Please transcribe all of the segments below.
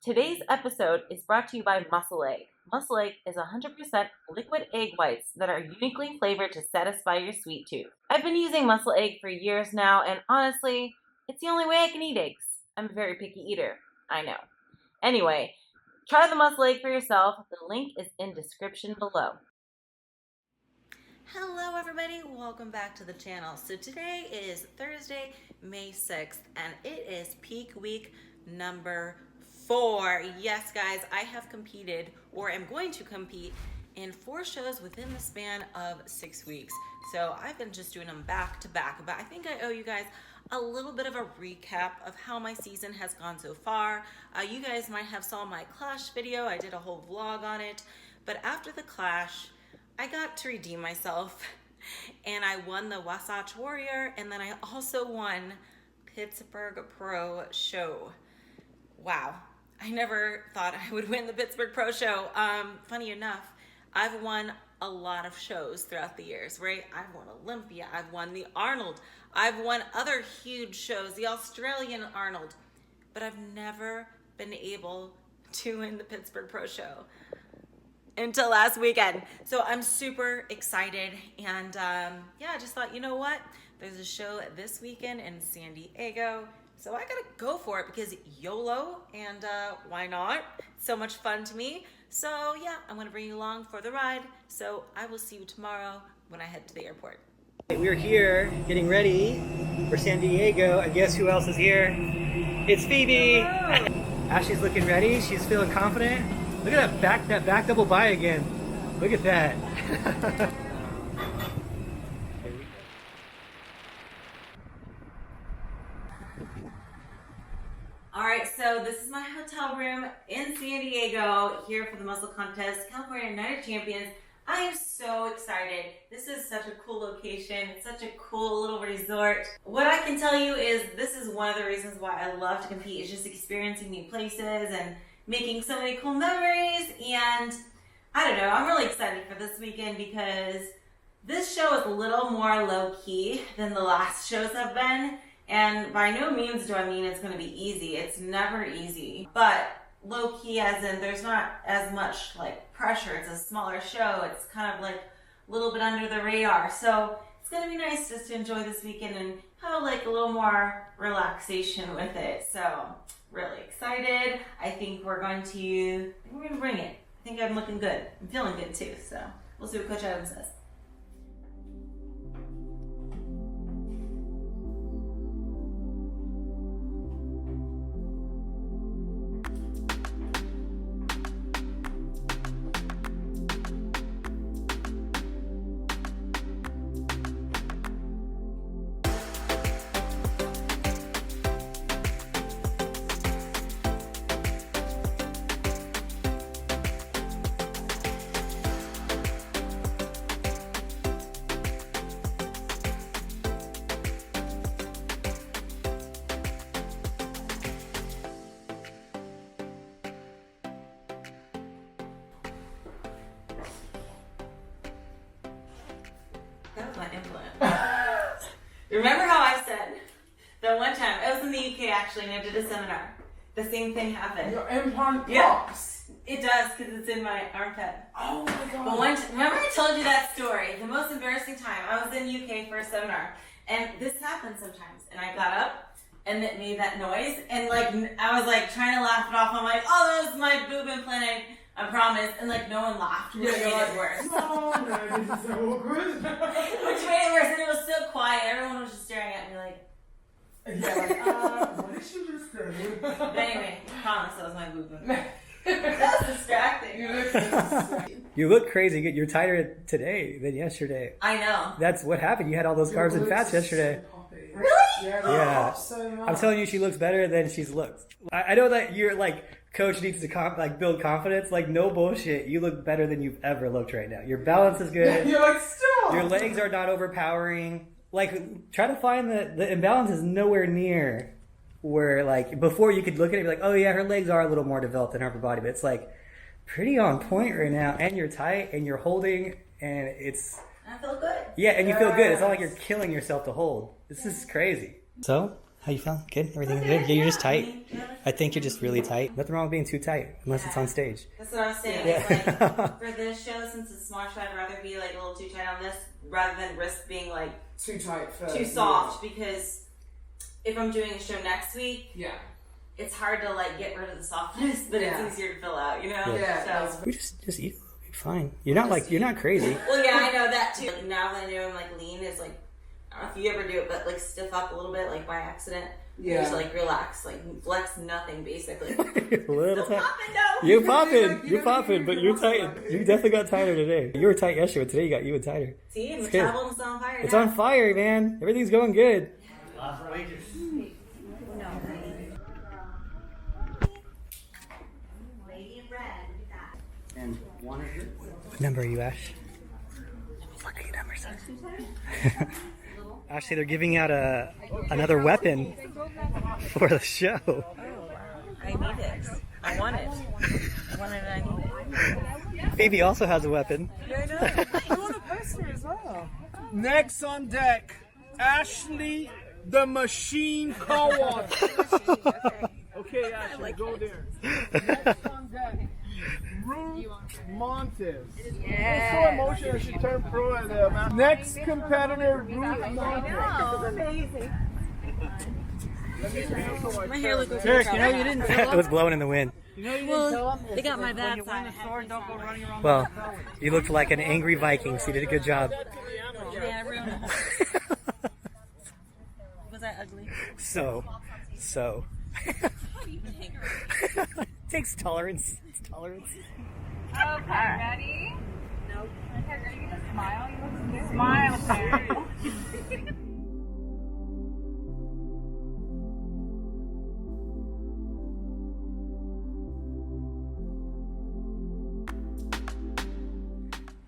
Today's episode is brought to you by MuscleEgg. MuscleEgg is 100% liquid egg whites that are uniquely flavored to satisfy your sweet tooth. I've been using MuscleEgg for years now, and honestly, it's the only way I can eat eggs. I'm a very picky eater, I know. Anyway, try the MuscleEgg for yourself. The link is in description below. Hello everybody, welcome back to the channel. So today is Thursday, May 6th, and it is peak week number 4. Yes guys, I have competed, or am going to compete, in 4 shows within the span of 6 weeks. So I've been just doing them back to back, but I think I owe you guys a little bit of a recap of how my season has gone so far. You guys might have saw my Clash video. I did a whole vlog on it, but after the Clash, I got to redeem myself and I won the Wasatch Warrior, and then I also won Pittsburgh Pro Show. Wow, I never thought I would win the Pittsburgh Pro Show. Funny enough, I've won a lot of shows throughout the years, right? I've won Olympia, I've won the Arnold, I've won other huge shows, the Australian Arnold, but I've never been able to win the Pittsburgh Pro Show until last weekend. So I'm super excited, and yeah, I just thought, you know what? There's a show this weekend in San Diego, so I gotta go for it because YOLO, and why not? It's so much fun to me. So yeah, I'm gonna bring you along for the ride. So I will see you tomorrow when I head to the airport. We're here getting ready for San Diego, and guess who else is here? It's Phoebe. Ashley's looking ready. She's feeling confident. Look at that back double by again. Look at that. All right, so this is my hotel room in San Diego, here for the Muscle Contest, California Night of Champions. I am so excited. This is such a cool location. It's such a cool little resort. What I can tell you is this is one of the reasons why I love to compete, is just experiencing new places and making so many cool memories. And I don't know, I'm really excited for this weekend because this show is a little more low-key than the last shows have been. And by no means do I mean it's going to be easy. It's never easy. But low-key as in there's not as much like pressure. It's a smaller show. It's kind of like a little bit under the radar. So it's going to be nice just to enjoy this weekend and have like a little more relaxation with it. So really excited. I think we're going to bring it. I think I'm looking good. I'm feeling good too. So we'll see what Coach Adams says. That was my implant. Remember how I said that one time, it was in the UK actually, and I did a seminar. The same thing happened. Your implant pops? Yeah, it does, because it's in my armpit. Oh my god. But remember I told you that story? The most embarrassing time, I was in UK for a seminar, and this happens sometimes, and I got up, and it made that noise, and like, I was like trying to laugh it off. I'm like, oh, that was my boob implant, I promise, and like no one laughed, which made it worse. Oh no, this is so awkward. Which made it worse, and it was so quiet. Everyone was just staring at me like. Yeah, like, what did she just say? But anyway, I promise that was my boob implant. That was distracting. You look so distracted. You look crazy. You're tighter today than yesterday. I know. That's what happened. You had all those carbs and fats yesterday. Really? Yeah. So much. I'm telling you, she looks better than she's looked. I know that you're like, coach needs to build confidence. Like, no bullshit. You look better than you've ever looked right now. Your balance is good. You're like, stop. Your legs are not overpowering. Like, try to find the imbalance is nowhere near where, like, before you could look at it and be like, oh yeah, her legs are a little more developed than her upper body, but it's like pretty on point right now, and you're tight and you're holding, and it's I feel good. yeah, and you feel good. It's not like you're killing yourself to hold. This is crazy. So How you feeling? Good? Everything good? Yeah, you're just tight. I think you're just really tight. Nothing wrong with being too tight, unless it's on stage. That's what I was saying. Yeah. It's like, for this show, since it's small show, I'd rather be like a little too tight on this rather than risk being like Too tight for too soft. Because if I'm doing a show next week, Yeah. it's hard to like get rid of the softness, but Yeah. it's easier to fill out, you know? Yeah. So. We just eat a little bit. Fine. You're not crazy. Well, yeah, I know that too. Like, now that I know I'm like lean is like, I don't know if you ever do it, but like stiff up a little bit, like by accident. Yeah. Just like relax, like flex nothing basically. A little Still tight. popping though. You're popping, but you're tight. You definitely got tighter today. You were tight yesterday, but today you got even tighter. See, It's metabolism's on fire. It's now. on fire, man. Everything's going good. What number are you, Ash? What are your numbers? Actually, they're giving out another weapon for the show. I need it. I want it. I want it and I need it. Baby also has a weapon. Yeah, I know. I want a poster as well. Next on deck, Ashley the Machine Kowalski. Okay, Ashley, go there. Next on deck, Ruth Montes. Yeah. So emotional, I should turn pro at the next competitor, Ruth Montes. Amazing. My hair looks Derek, you know you didn't tell It was blowing in the wind. They got my bad side. Well, you looked like an angry Viking, so you did a good job. Yeah, I ruined it. Was I ugly? So. Takes tolerance. It's tolerance. Okay, ready? Nope. Okay, are you gonna smile? You look smile, Sarah.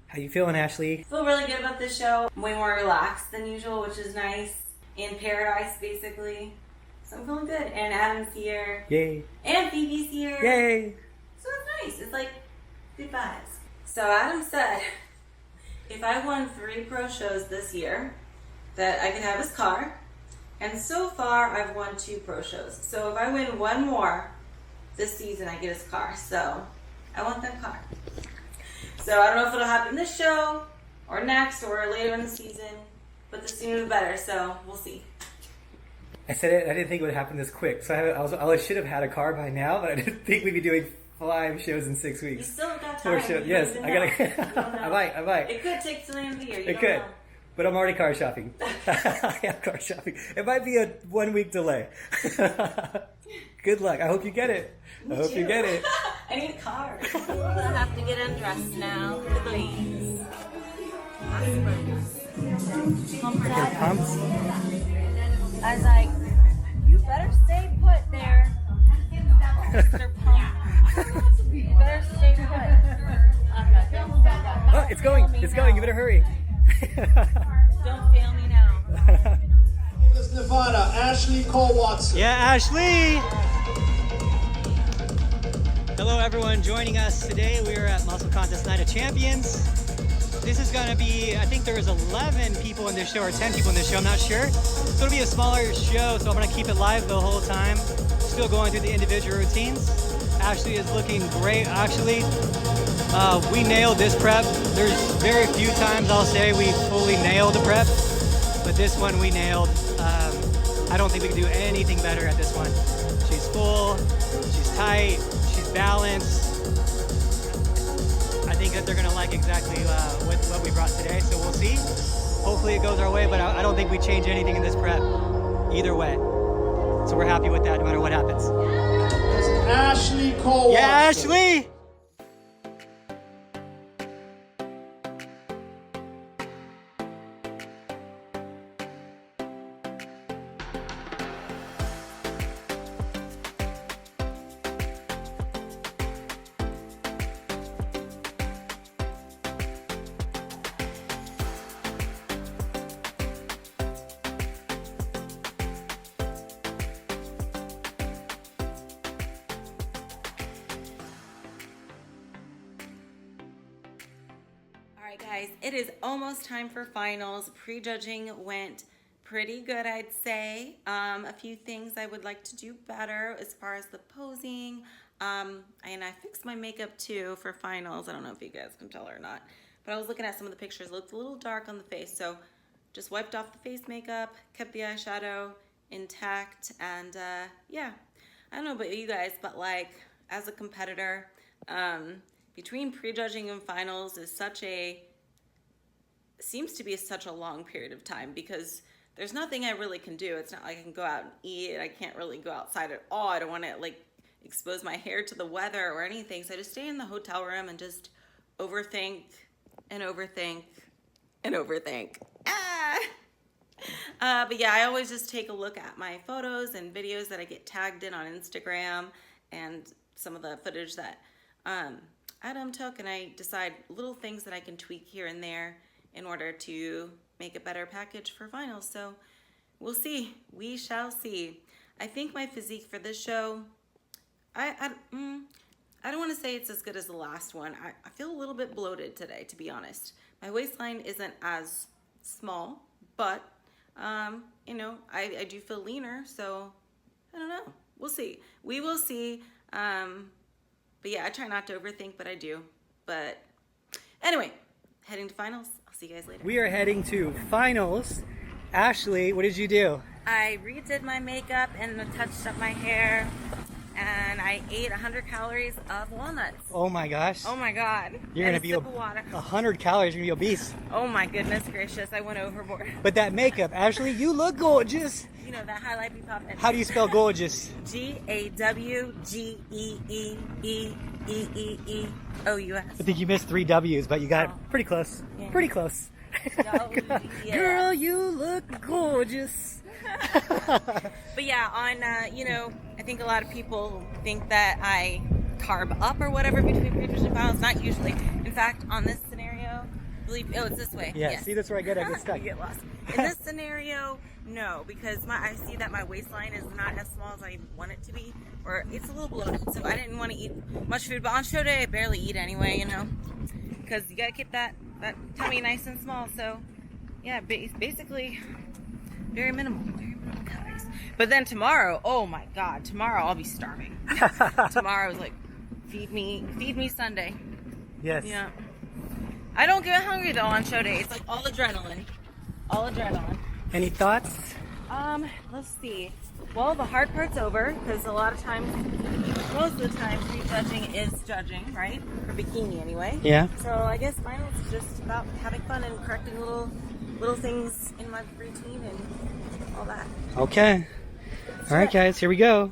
How you feeling, Ashley? I feel really good about this show. I'm way more relaxed than usual, which is nice. In paradise, basically. So I'm feeling good. And Adam's here. Yay. And Phoebe's here. Yay. So it's nice. It's like good vibes. So Adam said if I won 3 pro shows this year, that I could have his car. And so far, I've won 2 pro shows. So if I win 1 more this season, I get his car. So I want that car. So I don't know if it'll happen this show or next or later in the season, but the sooner the better. So we'll see. I said it. I didn't think it would happen this quick. So I should have had a car by now, but I didn't think we'd be doing 5 shows in 6 You weeks. still got 4 time. shows. You Yes, don't I even gotta. know. You don't know. I might. It could take till the end of the year. You It don't could. know. But I'm already car shopping. I am car shopping. It might be a 1 week delay. Good luck. I hope you get it. I hope you get it. I need a car. I have to get undressed now. Please. Freaking pumps. I was like, you better stay put there, Mr. Pump. You better stay put. Oh, it's going. It's going. You better hurry. Don't fail me now. This Nevada, Ashley Watson. Yeah, Ashley. Hello, everyone joining us today. We are at Muscle Contest Night of Champions. This is going to be, I think there was 11 people in this show or 10 people in this show. I'm not sure. It's going to be a smaller show, so I'm going to keep it live the whole time. Still going through the individual routines. Ashley is looking great, actually. We nailed this prep. There's very few times I'll say we fully nailed the prep, but this one we nailed. I don't think we can do anything better at this one. She's full, she's tight, she's balanced. I think that they're gonna like exactly what we brought today, so we'll see. Hopefully it goes our way, but I don't think we change anything in this prep either way. So we're happy with that no matter what happens. Ashley Watson. Yeah, Ashley! All right, guys, it is almost time for finals. Prejudging went pretty good, I'd say. A few things I would like to do better as far as the posing. And I fixed my makeup too for finals. I don't know if you guys can tell or not, but I was looking at some of the pictures. It looked a little dark on the face, so just wiped off the face makeup, kept the eyeshadow intact, and yeah. I don't know about you guys, but like as a competitor, between prejudging and finals is seems to be such a long period of time, because there's nothing I really can do. It's not like I can go out and eat. I can't really go outside at all. I don't want to like expose my hair to the weather or anything. So I just stay in the hotel room and just overthink and overthink and overthink. But yeah, I always just take a look at my photos and videos that I get tagged in on Instagram and some of the footage that Adam took, and I decide little things that I can tweak here and there in order to make a better package for finals. So we'll see. We shall see. I think my physique for this show, I don't want to say it's as good as the last one. I feel a little bit bloated today, to be honest. My waistline isn't as small, but you know, I do feel leaner, so I don't know. We'll see. We will see. But yeah, I try not to overthink, but I do. But anyway, heading to finals. I'll see you guys later. We are heading to finals. Ashley, what did you do? I redid my makeup and touched up my hair, and I ate 100 calories of walnuts. Oh my gosh. Oh my God. You're going to be 100 calories, you're going to be obese. Oh my goodness gracious, I went overboard. But that makeup, Ashley, you look gorgeous. You know, that highlight be popping. How do you spell gorgeous? G-A-W-G-E-E-E-E-E-O-U-S. I think you missed 3 W's, but you got pretty close. Yeah. Pretty close. Yeah. Girl, you look gorgeous. But yeah, on, you know, I think a lot of people think that I carb up or whatever between previous and finals. Not usually. In fact, on this scenario, oh, it's this way. Yeah, yes. see, that's where I get stuck. You get lost. In this scenario, no, because I see that my waistline is not as small as I want it to be, or it's a little bloated, so I didn't want to eat much food. But on show day, I barely eat anyway, you know, because you gotta keep that tummy nice and small. So yeah, basically very minimal calories. But then tomorrow, oh my God, tomorrow I'll be starving. Tomorrow is like feed me Sunday. Yes. Yeah. I don't get hungry though on show day. It's like all adrenaline. All adrenaline. Any thoughts? Let's see. Well, the hard part's over, because a lot of times, most of the time, prejudging is judging, right? For bikini anyway. Yeah. So I guess finals is just about having fun and correcting little things in my routine and all that. Okay. All right, guys, here we go.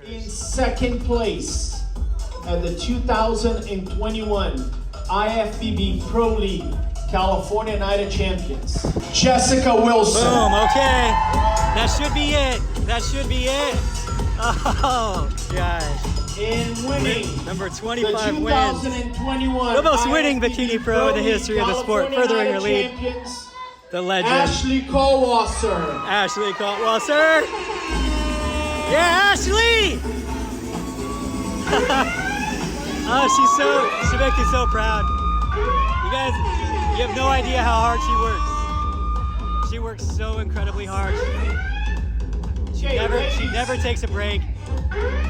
In second place at the 2021 Ifbb Pro League California Night of Champions, Jessica Wilson. Boom, okay. That should be it. That should be it. Oh, gosh. In winning Number the 25 wins. 2021 The most winning IFBB Bikini Pro in the League history of the sport, California furthering Night her of lead. Champions, The legend. AshleyKfit. Ashley Caldwell-Sir. Yeah, Ashley! Oh, she makes me so proud. You guys, you have no idea how hard she works. She works so incredibly hard. She never takes a break.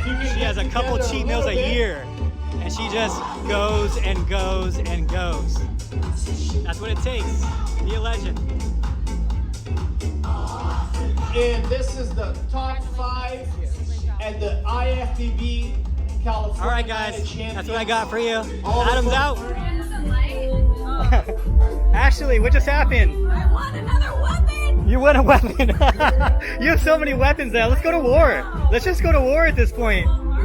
She has a couple cheat meals a year, and she just goes and goes and goes. That's what it takes to be a legend. And this is the top 5 at the IFBB California. All right, guys, Night of Champions. that's what I got for you. All the Adam's fun- out. Ashley, what just happened? I want another weapon! You want a weapon? You have so many weapons now. Let's go to war. Let's just go to war at this point. On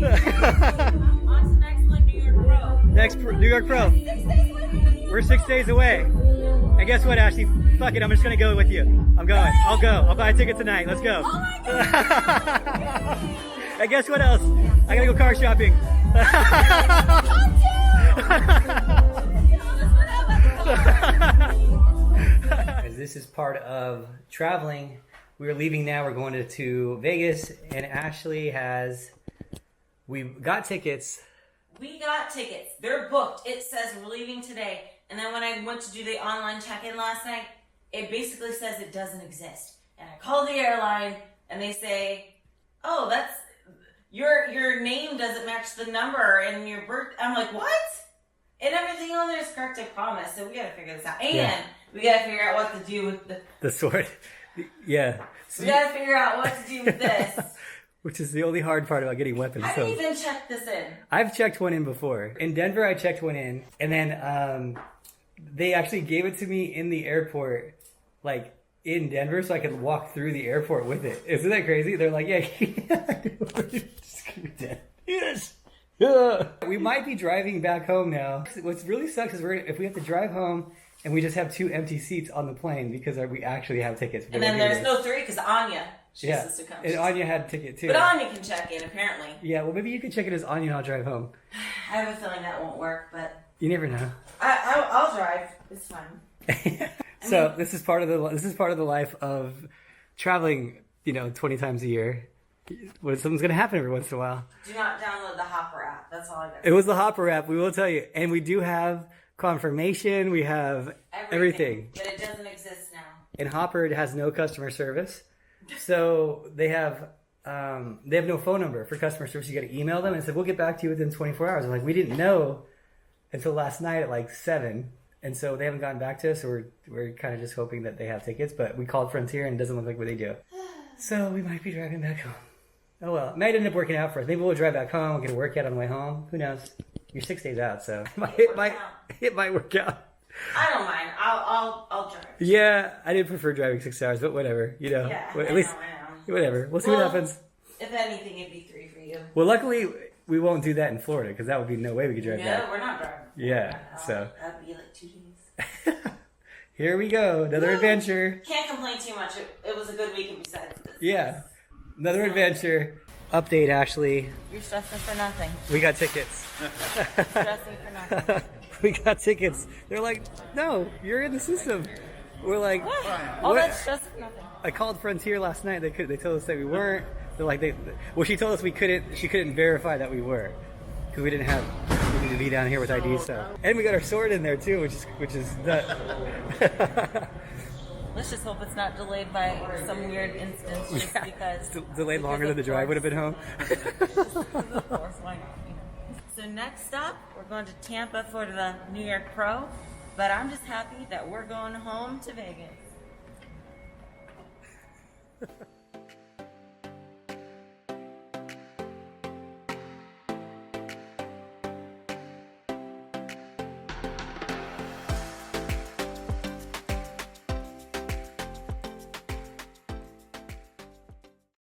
to next one, New York Pro. Next New York Pro. 6 days away. We're 6 days away. And guess what, Ashley? Fuck it, I'm just gonna go with you. I'm going. I'll go. I'll buy a ticket tonight. Let's go. Oh my God. And guess what else? I gotta go car shopping. This is part of traveling. We're leaving now. We're going to Vegas, and Ashley we got tickets. We got tickets. They're booked. It says we're leaving today. And then when I went to do the online check-in last night, it basically says it doesn't exist. And I call the airline, and they say, "Oh, that's your name doesn't match the number and your birth." I'm like, "What?" And everything on there is correct, I promise. So we gotta figure this out. And we gotta figure out what to do with the sword. Yeah. We gotta figure out what to do with this. Which is the only hard part about getting weapons. I didn't even check this in. I've checked one in before. In Denver, I checked one in, and then they actually gave it to me in the airport, like in Denver, so I could walk through the airport with it. Isn't that crazy? They're like, yeah. Yes. Yeah. We might be driving back home now. What's really sucks is if we have to drive home and we just have 2 empty seats on the plane because we actually have tickets. And then there's no 3 because Anya. She's supposed to come. And Anya had a ticket too. But Anya can check in, apparently. Yeah, well, maybe you can check it as Anya and I'll drive home. I have a feeling that won't work, but... You never know. I'll drive. It's fine. So this is part of the life of traveling, 20 times a year. Something's going to happen every once in a while. Do not download the Hopper app. That's all I got. It was the Hopper app, we will tell you. And we do have confirmation. We have everything. But it doesn't exist now. And Hopper has no customer service. So they have no phone number for customer service. You got to email them and said, we'll get back to you within 24 hours. I'm like, we didn't know until last night at like 7. And so they haven't gotten back to us. So we're kind of just hoping that they have tickets. But we called Frontier and it doesn't look like what they do. So we might be driving back home. Oh well, it might end up working out for us. Maybe we'll drive back home. We'll get a workout on the way home. Who knows? You're 6 days out, so it might work out. I don't mind. I'll drive. Yeah, I did prefer driving 6 hours, but whatever. Yeah, at least whatever. We'll see what happens. If anything, it'd be 3 for you. Well, luckily we won't do that in Florida because that would be no way we could drive back. No, we're not driving. Yeah, so that'd be like 2 days. Here we go, another adventure. Can't complain too much. It was a good weekend besides this. Yeah, another adventure. Update, Ashley. You're stressing for nothing. We got tickets. Stressing for nothing. We got tickets. They're like, no, you're in the system. We're like, All that stress for nothing. I called Frontier last night. They told us that we weren't. They're like, she told us we couldn't. She couldn't verify that we were because we didn't have. We needed to be down here with ID stuff. And we got our sword in there too, which is nuts. Let's just hope it's not delayed by some weird instance just because... Delayed longer than the drive would have been home. So next stop, we're going to Tampa for the New York Pro. But I'm just happy that we're going home to Vegas.